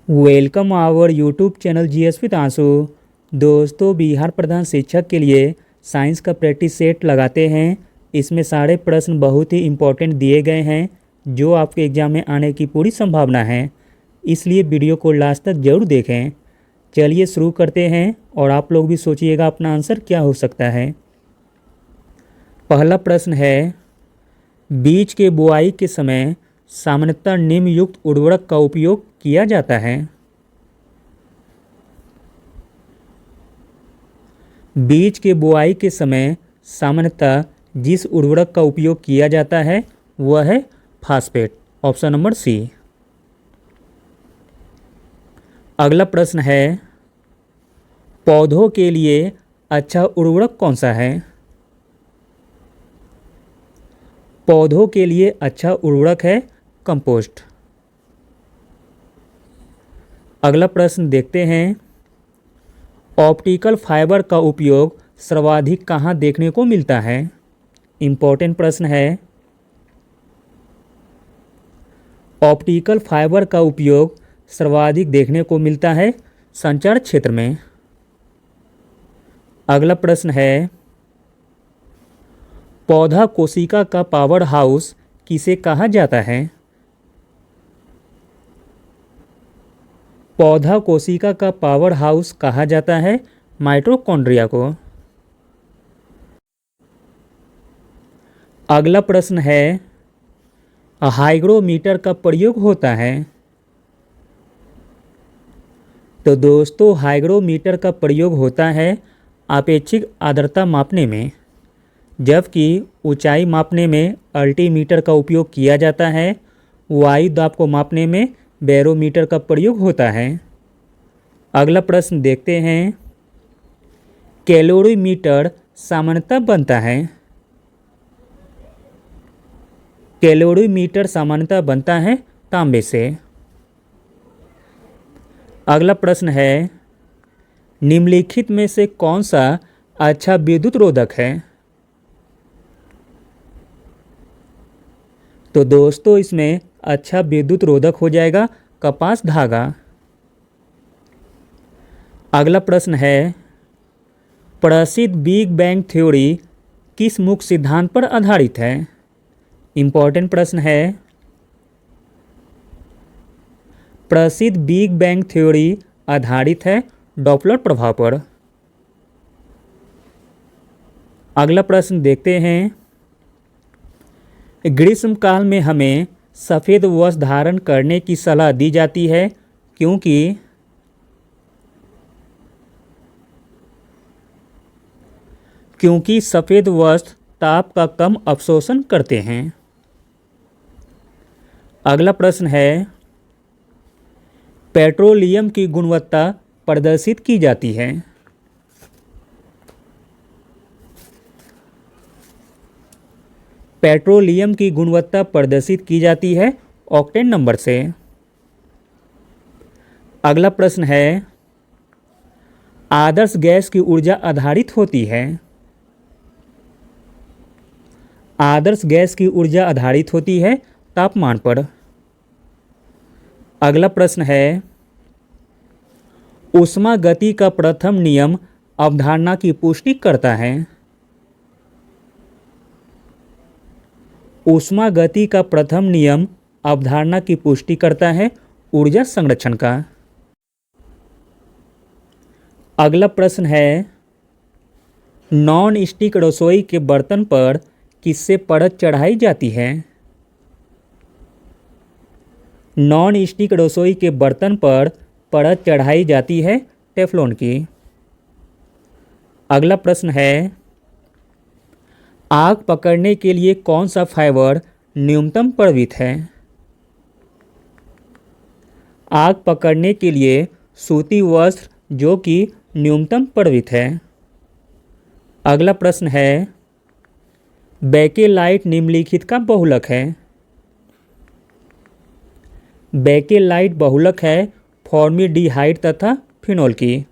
Welcome our YouTube channel GS with आंसू। दोस्तों, बिहार प्रधान शिक्षक के लिए साइंस का प्रैक्टिस सेट लगाते हैं। इसमें सारे प्रश्न बहुत ही इम्पोर्टेंट दिए गए हैं जो आपके एग्ज़ाम में आने की पूरी संभावना है, इसलिए वीडियो को लास्ट तक ज़रूर देखें। चलिए शुरू करते हैं और आप लोग भी सोचिएगा अपना आंसर क्या हो सकता है। पहला प्रश्न है, बीज के बुआई के समय सामान्यतः निम्नयुक्त उर्वरक का उपयोग किया जाता है। बीज के बुआई के समय सामान्यतः जिस उर्वरक का उपयोग किया जाता है वह है फास्फेट, ऑप्शन नंबर सी। अगला प्रश्न है, पौधों के लिए अच्छा उर्वरक कौन सा है। पौधों के लिए अच्छा उर्वरक है कंपोस्ट। अगला प्रश्न देखते हैं, ऑप्टिकल फाइबर का उपयोग सर्वाधिक कहाँ देखने को मिलता है। इम्पोर्टेंट प्रश्न है। ऑप्टिकल फाइबर का उपयोग सर्वाधिक देखने को मिलता है संचार क्षेत्र में। अगला प्रश्न है, पौधा कोशिका का पावर हाउस किसे कहा जाता है। पौधा कोशिका का पावर हाउस कहा जाता है माइटोकॉन्ड्रिया को। अगला प्रश्न है, हाइग्रोमीटर का प्रयोग होता है। तो दोस्तों, हाइग्रोमीटर का प्रयोग होता है आपेक्षिक आर्द्रता मापने में, जबकि ऊंचाई मापने में अल्टीमीटर का उपयोग किया जाता है। वायु दाब को मापने में बैरोमीटर का प्रयोग होता है। अगला प्रश्न देखते हैं, कैलोरीमीटर सामान्यतः बनता है। कैलोरीमीटर सामान्यतः बनता है तांबे से। अगला प्रश्न है, निम्नलिखित में से कौन सा अच्छा विद्युत रोधक है। तो दोस्तों, इसमें अच्छा विद्युत रोधक हो जाएगा कपास धागा। अगला प्रश्न है, प्रसिद्ध बिग बैंग थ्योरी किस मुख्य सिद्धांत पर आधारित है। इम्पोर्टेंट प्रश्न है। प्रसिद्ध बिग बैंग थ्योरी आधारित है डॉपलर प्रभाव पर। अगला प्रश्न देखते हैं, ग्रीष्मकाल में हमें सफ़ेद वस्त्र धारण करने की सलाह दी जाती है क्योंकि सफ़ेद वस्त्र ताप का कम अवशोषण करते हैं। अगला प्रश्न है, पेट्रोलियम की गुणवत्ता प्रदर्शित की जाती है। पेट्रोलियम की गुणवत्ता प्रदर्शित की जाती है ऑक्टेन नंबर से। अगला प्रश्न है, आदर्श गैस की ऊर्जा आधारित होती है। आदर्श गैस की ऊर्जा आधारित होती है तापमान पर। अगला प्रश्न है, ऊष्मागति का प्रथम नियम अवधारणा की पुष्टि करता है। ऊष्मागति का प्रथम नियम अवधारणा की पुष्टि करता है ऊर्जा संरक्षण का। अगला प्रश्न है, नॉन स्टिक रसोई के बर्तन पर किससे परत चढ़ाई जाती है। नॉन स्टिक रसोई के बर्तन पर परत चढ़ाई जाती है टेफ्लॉन की। अगला प्रश्न है, आग पकड़ने के लिए कौन सा फाइबर न्यूनतम प्रवृत्त है। आग पकड़ने के लिए सूती वस्त्र जो कि न्यूनतम प्रवृत्त है। अगला प्रश्न है, बेकेलाइट निम्नलिखित का बहुलक है। बेकेलाइट बहुलक है फॉर्मिल्डिहाइड तथा फिनोल की।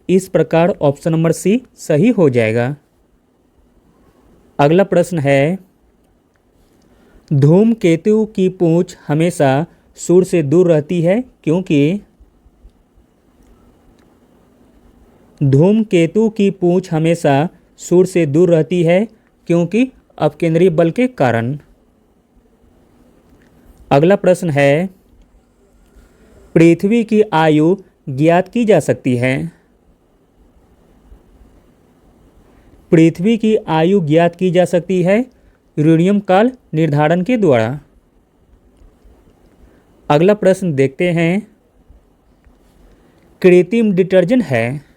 इस प्रकार ऑप्शन नंबर सी सही हो जाएगा। अगला प्रश्न है, धूमकेतु की पूंछ हमेशा सूर्य से दूर रहती है क्योंकि धूमकेतु की पूंछ हमेशा सूर्य से दूर रहती है क्योंकि अपकेंद्रीय बल के कारण। अगला प्रश्न है, पृथ्वी की आयु ज्ञात की जा सकती है। पृथ्वी की आयु ज्ञात की जा सकती है यूरेनियम काल निर्धारण के द्वारा। अगला प्रश्न देखते हैं, कृत्रिम डिटर्जेंट है।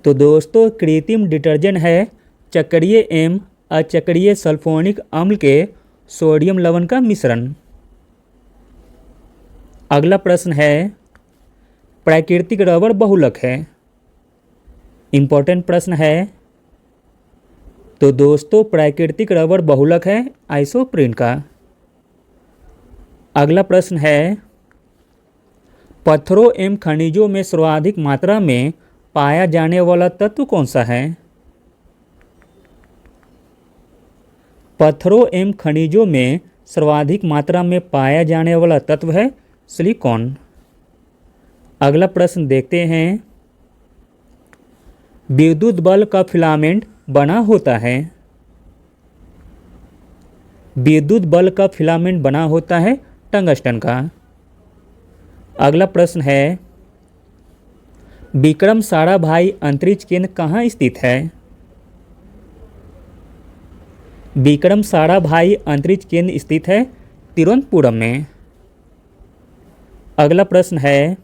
तो दोस्तों कृत्रिम डिटर्जेंट है चक्रीय एवं अचक्रीय सल्फोनिक अम्ल के सोडियम लवण का मिश्रण। अगला प्रश्न है, प्राकृतिक रबर बहुलक है। इंपॉर्टेंट प्रश्न है। तो दोस्तों प्राकृतिक रबर बहुलक है आइसोप्रीन का। अगला प्रश्न है, पत्थरों एवं खनिजों में सर्वाधिक मात्रा में पाया जाने वाला तत्व कौन सा है। पत्थरों एवं खनिजों में सर्वाधिक मात्रा में पाया जाने वाला तत्व है सिलिकॉन। अगला प्रश्न देखते हैं, विद्युत बल्ब का फिलामेंट बना होता है। विद्युत बल्ब का फिलामेंट बना होता है टंगस्टन का। अगला प्रश्न है, विक्रम साराभाई अंतरिक्ष केंद्र कहाँ स्थित है। विक्रम साराभाई अंतरिक्ष केंद्र स्थित है तिरुवनंतपुरम में। अगला प्रश्न है,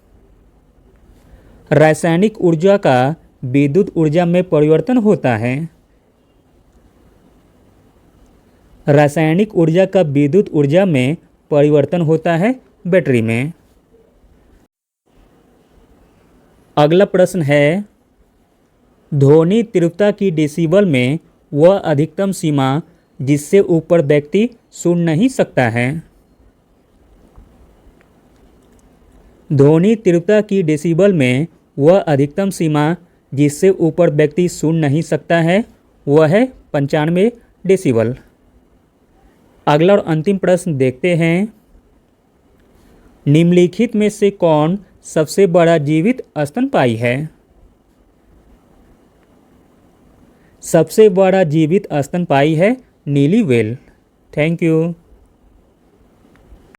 रासायनिक ऊर्जा का विद्युत ऊर्जा में परिवर्तन होता है। रासायनिक ऊर्जा का विद्युत ऊर्जा में परिवर्तन होता है बैटरी में। अगला प्रश्न है, ध्वनि तीव्रता की डेसिबल में वह अधिकतम सीमा जिससे ऊपर व्यक्ति सुन नहीं सकता है। ध्वनि तीव्रता की डेसिबल में वह अधिकतम सीमा जिससे ऊपर व्यक्ति सुन नहीं सकता है वह है 95 डेसिबल। अगला और अंतिम प्रश्न देखते हैं, निम्नलिखित में से कौन सबसे बड़ा जीवित स्तनपायी है। सबसे बड़ा जीवित स्तनपायी है नीली व्हेल। Thank you.